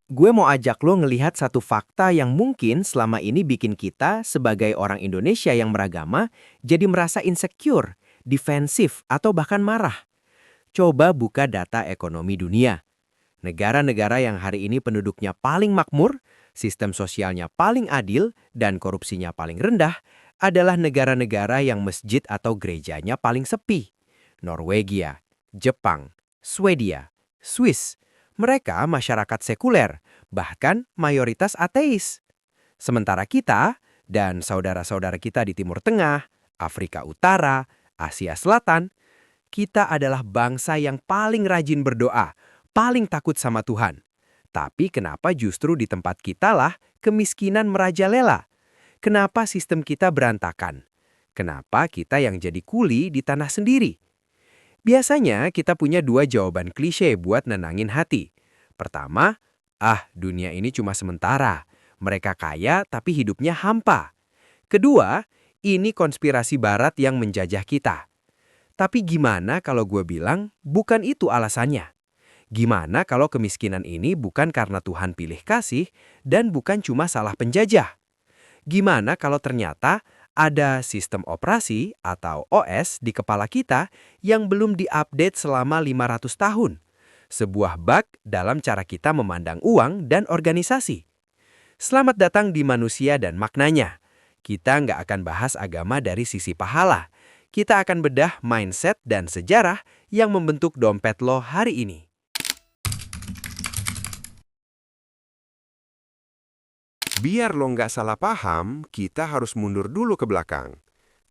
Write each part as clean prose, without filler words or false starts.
Gue mau ajak lo ngelihat satu fakta yang mungkin selama ini bikin kita sebagai orang Indonesia yang beragama jadi merasa insecure, defensif, atau bahkan marah. Coba buka data ekonomi dunia. Negara-negara yang hari ini penduduknya paling makmur, sistem sosialnya paling adil, dan korupsinya paling rendah adalah negara-negara yang masjid atau gerejanya paling sepi. Norwegia, Jepang, Swedia, Swiss. Mereka masyarakat sekuler, bahkan mayoritas ateis. Sementara kita dan saudara-saudara kita di Timur Tengah, Afrika Utara, Asia Selatan, kita adalah bangsa yang paling rajin berdoa, paling takut sama Tuhan. Tapi kenapa justru di tempat kita lah kemiskinan merajalela? Kenapa sistem kita berantakan? Kenapa kita yang jadi kuli di tanah sendiri? Biasanya kita punya dua jawaban klise buat nenangin hati. Pertama, dunia ini cuma sementara. Mereka kaya tapi hidupnya hampa. Kedua, ini konspirasi barat yang menjajah kita. Tapi gimana kalau gue bilang bukan itu alasannya? Gimana kalau kemiskinan ini bukan karena Tuhan pilih kasih dan bukan cuma salah penjajah? Gimana kalau ternyata ada sistem operasi atau OS di kepala kita yang belum diupdate selama 500 tahun? Sebuah bug dalam cara kita memandang uang dan organisasi. Selamat datang di Manusia dan Maknanya. Kita nggak akan bahas agama dari sisi pahala. Kita akan bedah mindset dan sejarah yang membentuk dompet lo hari ini. Biar lo nggak salah paham, kita harus mundur dulu ke belakang.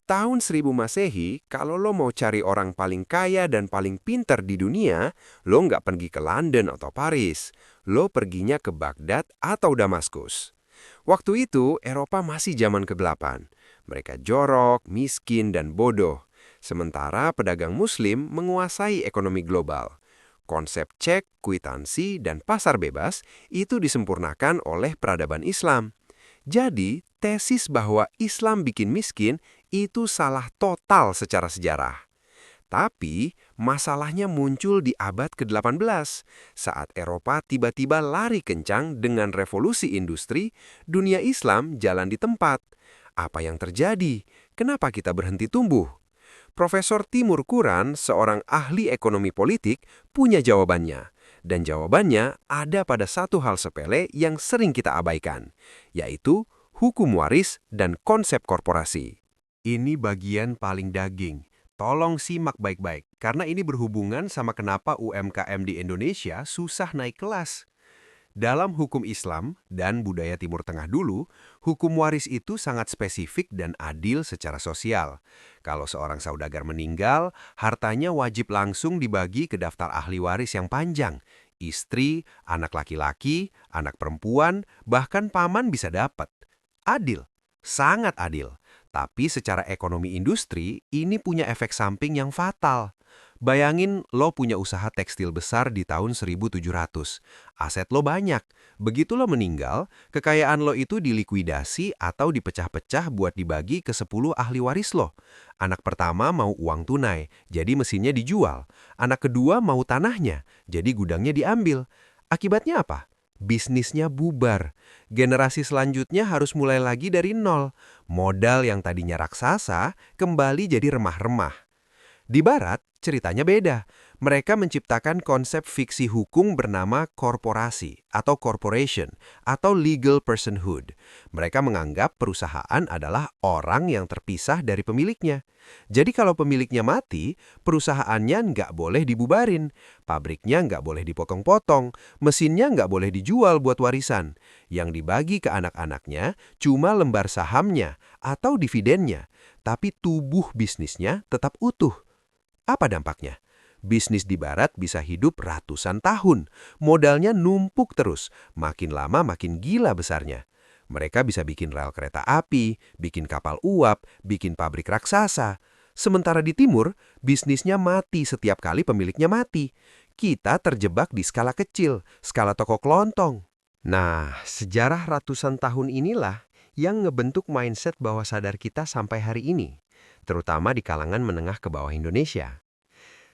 Tahun 1000 Masehi, kalau lo mau cari orang paling kaya dan paling pintar di dunia, lo nggak pergi ke London atau Paris. Lo perginya ke Baghdad atau Damaskus. Waktu itu, Eropa masih zaman kegelapan. Mereka jorok, miskin, dan bodoh. Sementara pedagang muslim menguasai ekonomi global. Konsep cek, kwitansi, dan pasar bebas itu disempurnakan oleh peradaban Islam. Jadi, tesis bahwa Islam bikin miskin itu salah total secara sejarah. Tapi, masalahnya muncul di abad ke-18 saat Eropa tiba-tiba lari kencang dengan revolusi industri, dunia Islam jalan di tempat. Apa yang terjadi? Kenapa kita berhenti tumbuh? Profesor Timur Kuran, seorang ahli ekonomi politik, punya jawabannya. Dan jawabannya ada pada satu hal sepele yang sering kita abaikan, yaitu hukum waris dan konsep korporasi. Ini bagian paling daging. Tolong simak baik-baik, karena ini berhubungan sama kenapa UMKM di Indonesia susah naik kelas. Dalam hukum Islam dan budaya Timur Tengah dulu, hukum waris itu sangat spesifik dan adil secara sosial. Kalau seorang saudagar meninggal, hartanya wajib langsung dibagi ke daftar ahli waris yang panjang. Istri, anak laki-laki, anak perempuan, bahkan paman bisa dapat. Adil, sangat adil. Tapi secara ekonomi industri, ini punya efek samping yang fatal. Bayangin lo punya usaha tekstil besar di tahun 1700. Aset lo banyak. Begitu lo meninggal, kekayaan lo itu dilikuidasi atau dipecah-pecah buat dibagi ke 10 ahli waris lo. Anak pertama mau uang tunai, jadi mesinnya dijual. Anak kedua mau tanahnya, jadi gudangnya diambil. Akibatnya apa? Bisnisnya bubar. Generasi selanjutnya harus mulai lagi dari nol. Modal yang tadinya raksasa kembali jadi remah-remah. Di Barat, ceritanya beda. Mereka menciptakan konsep fiksi hukum bernama korporasi atau corporation atau legal personhood. Mereka menganggap perusahaan adalah orang yang terpisah dari pemiliknya. Jadi kalau pemiliknya mati, perusahaannya nggak boleh dibubarin, pabriknya nggak boleh dipotong-potong, mesinnya nggak boleh dijual buat warisan. Yang dibagi ke anak-anaknya cuma lembar sahamnya atau dividennya, tapi tubuh bisnisnya tetap utuh. Apa dampaknya? Bisnis di Barat bisa hidup ratusan tahun. Modalnya numpuk terus, makin lama makin gila besarnya. Mereka bisa bikin rel kereta api, bikin kapal uap, bikin pabrik raksasa. Sementara di timur, bisnisnya mati setiap kali pemiliknya mati. Kita terjebak di skala kecil, skala toko kelontong. Nah, sejarah ratusan tahun inilah yang ngebentuk mindset bawah sadar kita sampai hari ini, terutama di kalangan menengah ke bawah Indonesia.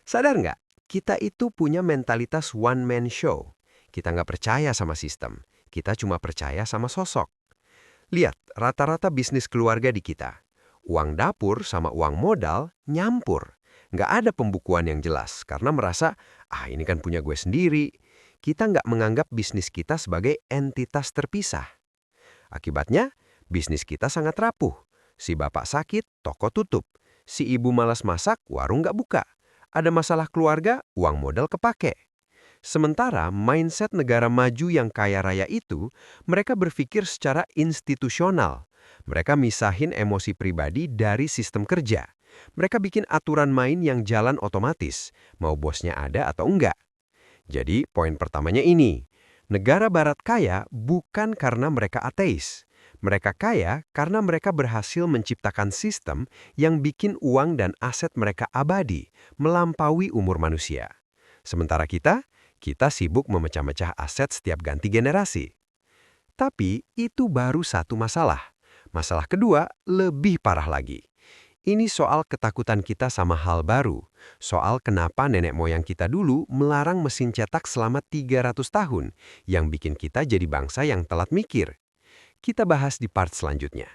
Sadar nggak? Kita itu punya mentalitas one-man show. Kita nggak percaya sama sistem, kita cuma percaya sama sosok. Lihat, rata-rata bisnis keluarga di kita. Uang dapur sama uang modal nyampur. Nggak ada pembukuan yang jelas karena merasa, ini kan punya gue sendiri. Kita nggak menganggap bisnis kita sebagai entitas terpisah. Akibatnya, bisnis kita sangat rapuh. Si bapak sakit, toko tutup. Si ibu malas masak, warung nggak buka. Ada masalah keluarga, uang modal kepake. Sementara mindset negara maju yang kaya raya itu, mereka berpikir secara institusional. Mereka misahin emosi pribadi dari sistem kerja. Mereka bikin aturan main yang jalan otomatis, mau bosnya ada atau enggak. Jadi, poin pertamanya ini. Negara barat kaya bukan karena mereka ateis. Mereka kaya karena mereka berhasil menciptakan sistem yang bikin uang dan aset mereka abadi, melampaui umur manusia. Sementara kita sibuk memecah-mecah aset setiap ganti generasi. Tapi itu baru satu masalah. Masalah kedua lebih parah lagi. Ini soal ketakutan kita sama hal baru. Soal kenapa nenek moyang kita dulu melarang mesin cetak selama 300 tahun, yang bikin kita jadi bangsa yang telat mikir. Kita bahas di part selanjutnya.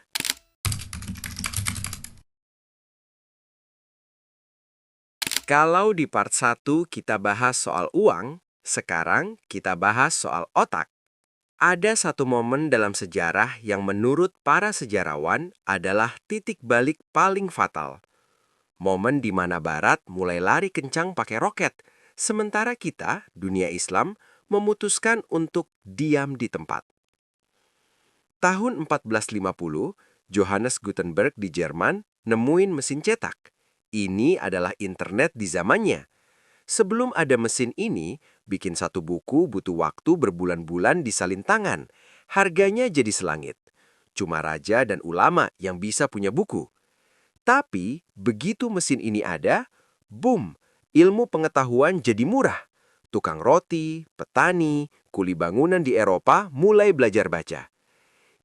Kalau di part 1 kita bahas soal uang, sekarang kita bahas soal otak. Ada satu momen dalam sejarah yang menurut para sejarawan adalah titik balik paling fatal. Momen di mana Barat mulai lari kencang pakai roket, sementara kita, dunia Islam, memutuskan untuk diam di tempat. Tahun 1450, Johannes Gutenberg di Jerman nemuin mesin cetak. Ini adalah internet di zamannya. Sebelum ada mesin ini, bikin satu buku butuh waktu berbulan-bulan disalin tangan. Harganya jadi selangit. Cuma raja dan ulama yang bisa punya buku. Tapi, begitu mesin ini ada, boom, ilmu pengetahuan jadi murah. Tukang roti, petani, kuli bangunan di Eropa mulai belajar baca.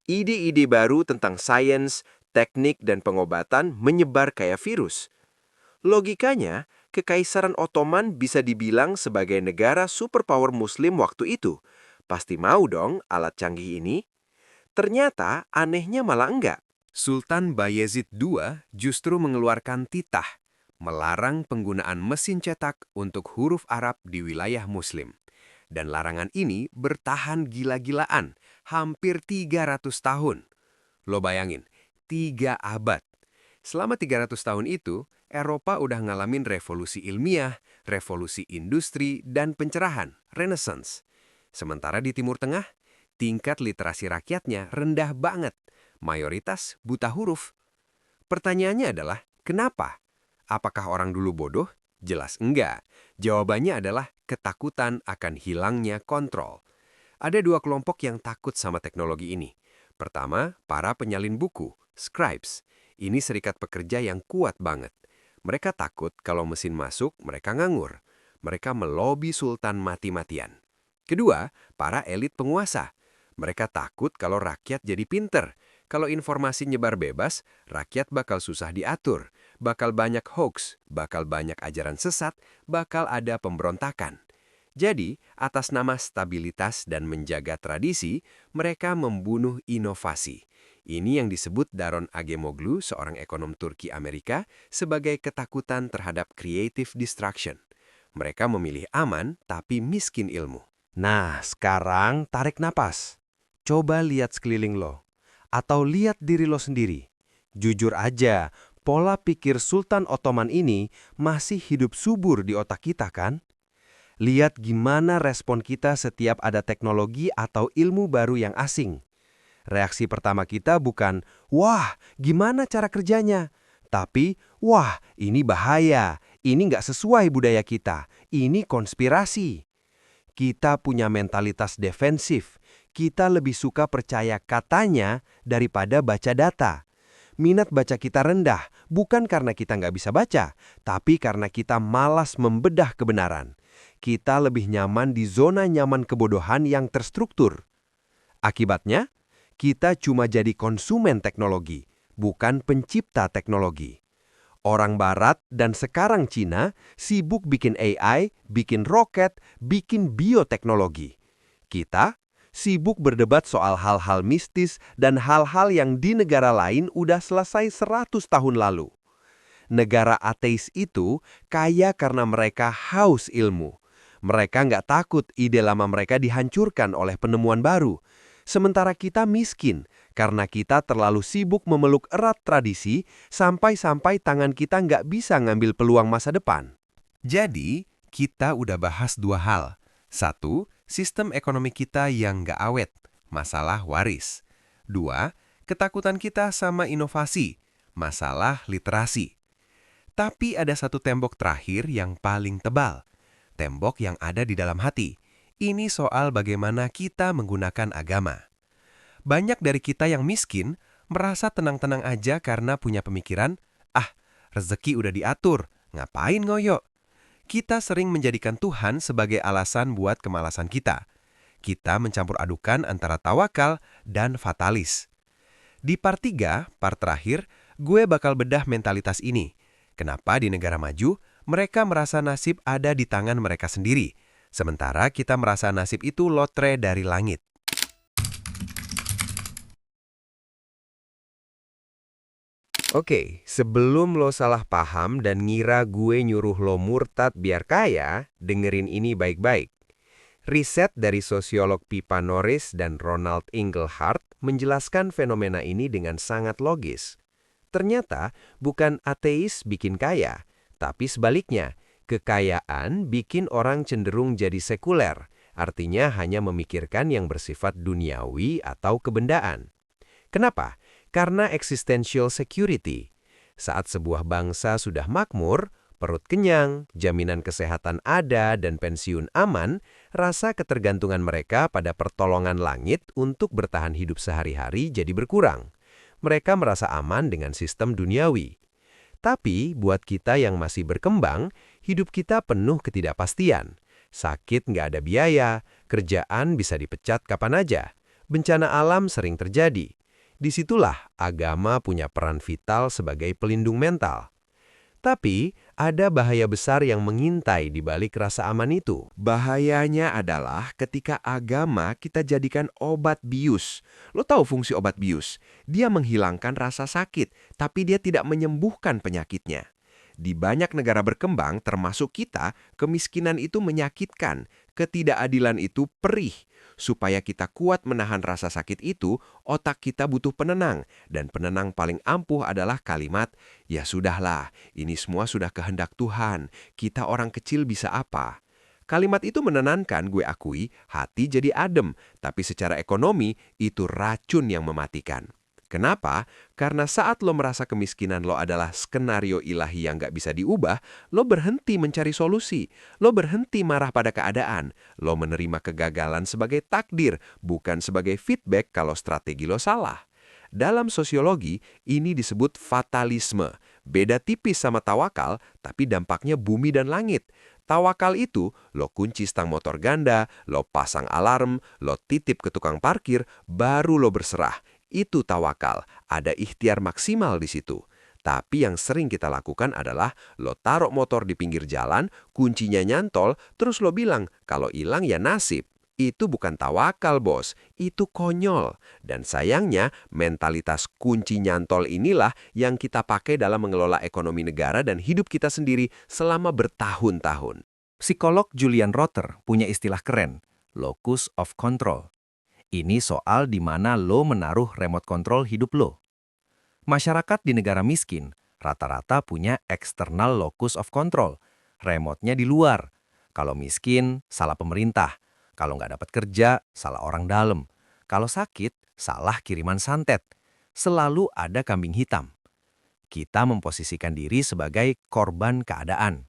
Ide-ide baru tentang sains, teknik, dan pengobatan menyebar kayak virus. Logikanya, Kekaisaran Ottoman bisa dibilang sebagai negara superpower Muslim waktu itu. Pasti mau dong alat canggih ini? Ternyata anehnya malah enggak. Sultan Bayezid II justru mengeluarkan titah, melarang penggunaan mesin cetak untuk huruf Arab di wilayah Muslim. Dan larangan ini bertahan gila-gilaan, hampir 300 tahun. Lo bayangin, 3 abad. Selama 300 tahun itu, Eropa udah ngalamin revolusi ilmiah, revolusi industri, dan pencerahan, Renaissance. Sementara di Timur Tengah, tingkat literasi rakyatnya rendah banget. Mayoritas buta huruf. Pertanyaannya adalah, kenapa? Apakah orang dulu bodoh? Jelas enggak. Jawabannya adalah ketakutan akan hilangnya kontrol. Ada 2 kelompok yang takut sama teknologi ini. Pertama, para penyalin buku, scribes. Ini serikat pekerja yang kuat banget. Mereka takut kalau mesin masuk, mereka nganggur. Mereka melobi sultan mati-matian. Kedua, para elit penguasa. Mereka takut kalau rakyat jadi pinter. Kalau informasi nyebar bebas, rakyat bakal susah diatur. Bakal banyak hoax, bakal banyak ajaran sesat, bakal ada pemberontakan. Jadi, atas nama stabilitas dan menjaga tradisi, mereka membunuh inovasi. Ini yang disebut Daron Acemoglu, seorang ekonom Turki Amerika, sebagai ketakutan terhadap creative destruction. Mereka memilih aman tapi miskin ilmu. Nah, sekarang tarik napas. Coba lihat sekeliling lo. Atau lihat diri lo sendiri. Jujur aja, pola pikir Sultan Ottoman ini masih hidup subur di otak kita kan? Lihat gimana respon kita setiap ada teknologi atau ilmu baru yang asing. Reaksi pertama kita bukan, wah, gimana cara kerjanya? Tapi, wah, ini bahaya, ini nggak sesuai budaya kita, ini konspirasi. Kita punya mentalitas defensif, kita lebih suka percaya katanya daripada baca data. Minat baca kita rendah, bukan karena kita nggak bisa baca, tapi karena kita malas membedah kebenaran. Kita lebih nyaman di zona nyaman kebodohan yang terstruktur. Akibatnya, kita cuma jadi konsumen teknologi, bukan pencipta teknologi. Orang Barat dan sekarang Cina sibuk bikin AI, bikin roket, bikin bioteknologi. Kita sibuk berdebat soal hal-hal mistis dan hal-hal yang di negara lain udah selesai 100 tahun lalu. Negara ateis itu kaya karena mereka haus ilmu. Mereka nggak takut ide lama mereka dihancurkan oleh penemuan baru. Sementara kita miskin karena kita terlalu sibuk memeluk erat tradisi sampai-sampai tangan kita nggak bisa ngambil peluang masa depan. Jadi, kita udah bahas dua hal. Satu, sistem ekonomi kita yang nggak awet, masalah waris. Dua, ketakutan kita sama inovasi, masalah literasi. Tapi ada satu tembok terakhir yang paling tebal. Tembok yang ada di dalam hati. Ini soal bagaimana kita menggunakan agama. Banyak dari kita yang miskin merasa tenang-tenang aja karena punya pemikiran, rezeki udah diatur, ngapain ngoyo? Kita sering menjadikan Tuhan sebagai alasan buat kemalasan kita. Kita mencampur adukan antara tawakal dan fatalis. Di part 3, part terakhir, gue bakal bedah mentalitas ini. Kenapa di negara maju, mereka merasa nasib ada di tangan mereka sendiri, sementara kita merasa nasib itu lotre dari langit. Oke, sebelum lo salah paham dan ngira gue nyuruh lo murtad biar kaya, dengerin ini baik-baik. Riset dari sosiolog Pippa Norris dan Ronald Inglehart menjelaskan fenomena ini dengan sangat logis. Ternyata bukan ateis bikin kaya, tapi sebaliknya, kekayaan bikin orang cenderung jadi sekuler, artinya hanya memikirkan yang bersifat duniawi atau kebendaan. Kenapa? Karena existential security. Saat sebuah bangsa sudah makmur, perut kenyang, jaminan kesehatan ada, dan pensiun aman, rasa ketergantungan mereka pada pertolongan langit untuk bertahan hidup sehari-hari jadi berkurang. Mereka merasa aman dengan sistem duniawi. Tapi buat kita yang masih berkembang, hidup kita penuh ketidakpastian. Sakit nggak ada biaya, kerjaan bisa dipecat kapan aja. Bencana alam sering terjadi. Disitulah agama punya peran vital sebagai pelindung mental. Tapi, ada bahaya besar yang mengintai di balik rasa aman itu. Bahayanya adalah ketika agama kita jadikan obat bius. Lo tahu fungsi obat bius? Dia menghilangkan rasa sakit, tapi dia tidak menyembuhkan penyakitnya. Di banyak negara berkembang, termasuk kita, kemiskinan itu menyakitkan, ketidakadilan itu perih. Supaya kita kuat menahan rasa sakit itu, otak kita butuh penenang. Dan penenang paling ampuh adalah kalimat, ya sudahlah, ini semua sudah kehendak Tuhan. Kita orang kecil bisa apa? Kalimat itu menenangkan, gue akui, hati jadi adem. Tapi secara ekonomi, itu racun yang mematikan. Kenapa? Karena saat lo merasa kemiskinan lo adalah skenario ilahi yang gak bisa diubah, lo berhenti mencari solusi. Lo berhenti marah pada keadaan. Lo menerima kegagalan sebagai takdir, bukan sebagai feedback kalau strategi lo salah. Dalam sosiologi, ini disebut fatalisme. Beda tipis sama tawakal, tapi dampaknya bumi dan langit. Tawakal itu, lo kunci stang motor ganda, lo pasang alarm, lo titip ke tukang parkir, baru lo berserah. Itu tawakal, ada ikhtiar maksimal di situ. Tapi yang sering kita lakukan adalah lo taruh motor di pinggir jalan, kuncinya nyantol, terus lo bilang, kalau hilang ya nasib. Itu bukan tawakal, bos. Itu konyol. Dan sayangnya, mentalitas kunci nyantol inilah yang kita pakai dalam mengelola ekonomi negara dan hidup kita sendiri selama bertahun-tahun. Psikolog Julian Rotter punya istilah keren, locus of control. Ini soal di mana lo menaruh remote control hidup lo. Masyarakat di negara miskin rata-rata punya external locus of control. Remote-nya di luar. Kalau miskin, salah pemerintah. Kalau nggak dapat kerja, salah orang dalam. Kalau sakit, salah kiriman santet. Selalu ada kambing hitam. Kita memposisikan diri sebagai korban keadaan.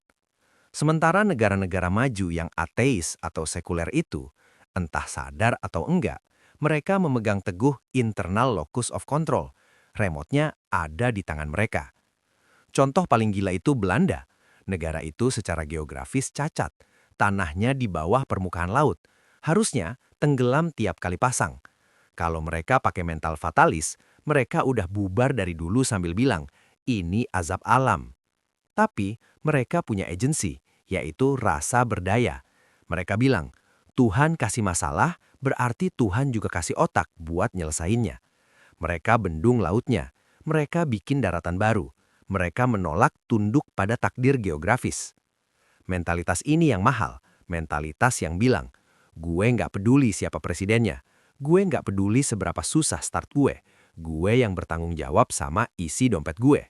Sementara negara-negara maju yang ateis atau sekuler itu, entah sadar atau enggak, mereka memegang teguh internal locus of control. Remote-nya ada di tangan mereka. Contoh paling gila itu Belanda. Negara itu secara geografis cacat. Tanahnya di bawah permukaan laut. Harusnya tenggelam tiap kali pasang. Kalau mereka pakai mental fatalis, mereka udah bubar dari dulu sambil bilang, ini azab alam. Tapi mereka punya agensi, yaitu rasa berdaya. Mereka bilang, Tuhan kasih masalah, berarti Tuhan juga kasih otak buat nyelesainnya. Mereka bendung lautnya, mereka bikin daratan baru, mereka menolak tunduk pada takdir geografis. Mentalitas ini yang mahal, mentalitas yang bilang, gue nggak peduli siapa presidennya, gue nggak peduli seberapa susah start gue yang bertanggung jawab sama isi dompet gue.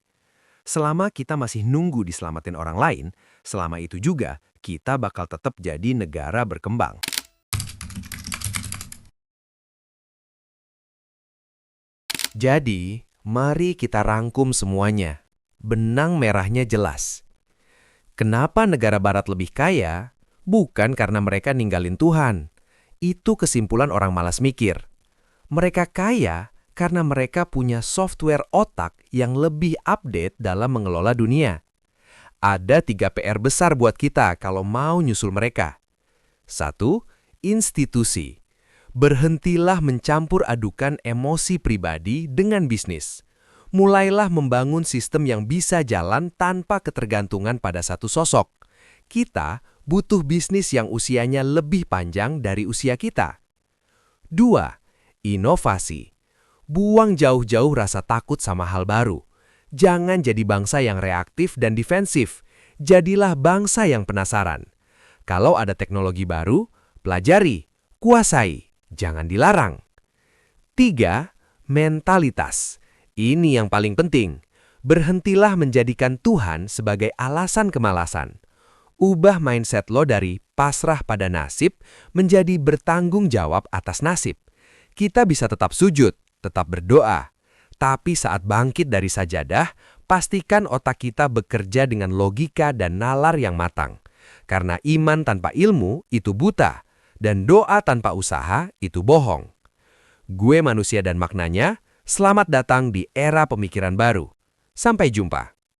Selama kita masih nunggu diselamatin orang lain, selama itu juga kita bakal tetap jadi negara berkembang. Jadi, mari kita rangkum semuanya. Benang merahnya jelas. Kenapa negara barat lebih kaya? Bukan karena mereka ninggalin Tuhan. Itu kesimpulan orang malas mikir. Mereka kaya karena mereka punya software otak yang lebih update dalam mengelola dunia. Ada 3 PR besar buat kita kalau mau nyusul mereka. 1. Institusi. Berhentilah mencampur adukan emosi pribadi dengan bisnis. Mulailah membangun sistem yang bisa jalan tanpa ketergantungan pada satu sosok. Kita butuh bisnis yang usianya lebih panjang dari usia kita. 2. Inovasi. Buang jauh-jauh rasa takut sama hal baru. Jangan jadi bangsa yang reaktif dan defensif. Jadilah bangsa yang penasaran. Kalau ada teknologi baru, pelajari, kuasai. Jangan dilarang. 3. Mentalitas. Ini yang paling penting. Berhentilah menjadikan Tuhan sebagai alasan kemalasan. Ubah mindset lo dari pasrah pada nasib menjadi bertanggung jawab atas nasib. Kita bisa tetap sujud, tetap berdoa. Tapi saat bangkit dari sajadah, pastikan otak kita bekerja dengan logika dan nalar yang matang. Karena iman tanpa ilmu itu buta. Dan doa tanpa usaha itu bohong. Gue Manusia dan Maknanya, selamat datang di era pemikiran baru. Sampai jumpa.